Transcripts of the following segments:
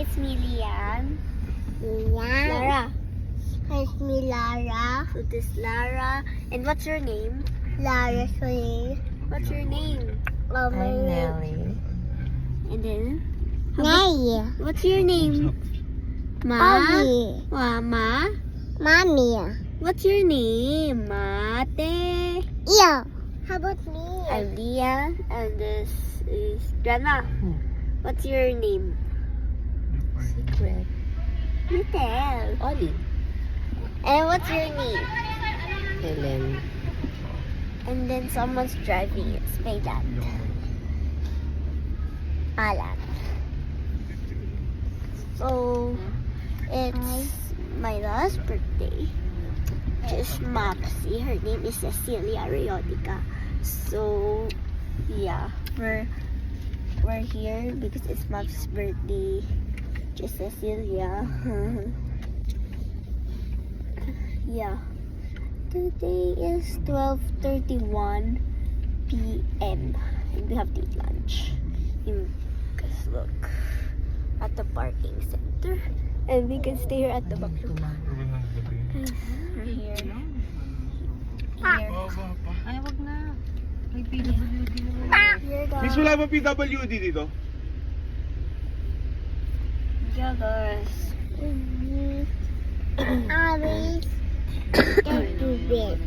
It's me, Lian. Yeah. Lara. It's me, Lara. So this Lara. And what's your name? Lara Soy. What's your name? Mama. Nelly. And then, Nay. what's your name? Ma? Mommy. Mama? Mommy. What's your name? Mate? Yeah. How about me? I'm Leah, and this is Grandma. What's your name? Secret. You tell. Ollie. And what's your name? Helen. And then someone's driving. It's my dad. Alan. So, it's my last birthday. It's Mopsy. Her name is Cecilia Riotica. So, yeah, we're here because it's Mopsy's birthday. Just Cecilia. Yeah. Today is 12:31 p.m. and we have to eat lunch. Because look at the parking center, and we can stay here at the back. Look. We're here. Here. Ay, wag na. May PWD na. Here, guys. Miss, wala ba PWD dito? Yeah, guys. Abby. Get to bed.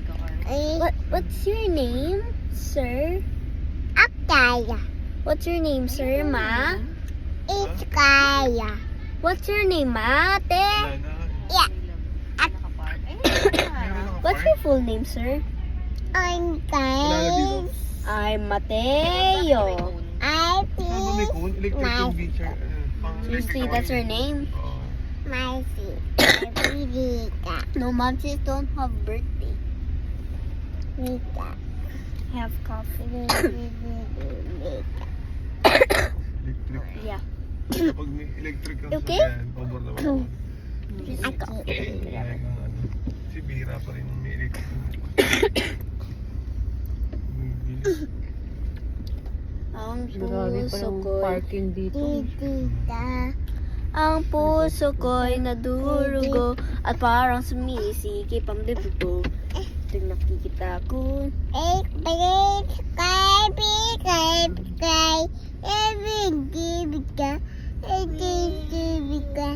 What's your name, sir? Akaya. What's your name, sir, ma? It's Kaya. What's your name, ma? Ate? Yeah. What's your full name, sir? I'm Kaya. I'm Mateo. I Saan ba may think cone? Electric yung beacher. Seriously, that's her name? my seat. Vika. No, mom says don't have birthday. Vika. Have coffee. Vika. Electric. Yeah. Kapag may electric ang Okay? sakyan, pabor naman ako. Ako. Kaya nga, ano, si Bira pa rin may electric. Ang Grabe pa puso yung ko'y parking dito. Tita. ang puso ko'y nadurugo at parang sumisikip ang dibdib ko. Tuwing nakikita ko. Break, kay, Vika.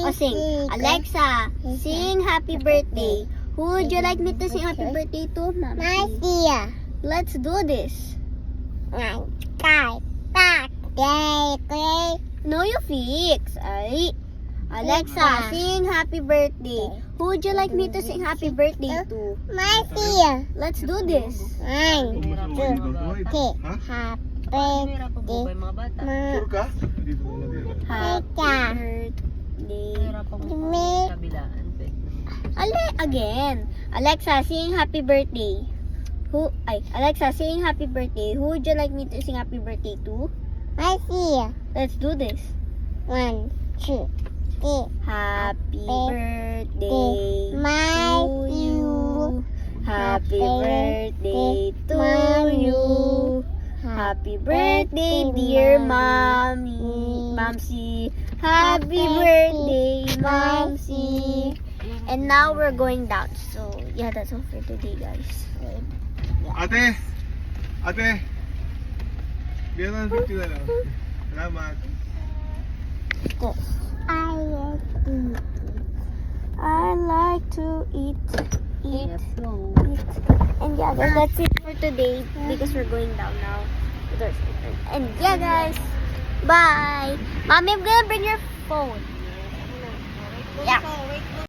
O sing, Alexa, sing happy birthday. Who would you like me to sing happy birthday to, Mama? My dear. Let's do this. No, you fix. Ay. Alexa, sing happy birthday. Who would you like me to sing happy birthday to? My dear. Let's do this. 1, 2, Okay. Ha? happy Mahirapan po ba yung mga bata? Sure ka? Dito na dito. Happy birthday. Mahirapan po ba yung kabilaan? Again. Alexa, sing happy birthday. Alexa, sing happy birthday. Who would you like me to sing happy birthday to? My dear. Let's do this. 1, 2, 3. Happy birthday My to you. Happy Happy birthday to Mommy. you. Happy birthday, dear mommy, Momsy. Happy birthday, Momsy. And now we're going down. So yeah, that's all for today, guys. Ate! Ate! Bigyan na ng 50 na lang. Salamat. I like to eat. Let's go. And yeah, guys, that's it for today because we're going down now. And yeah, guys, bye. Mommy, I'm gonna bring your phone. Yeah.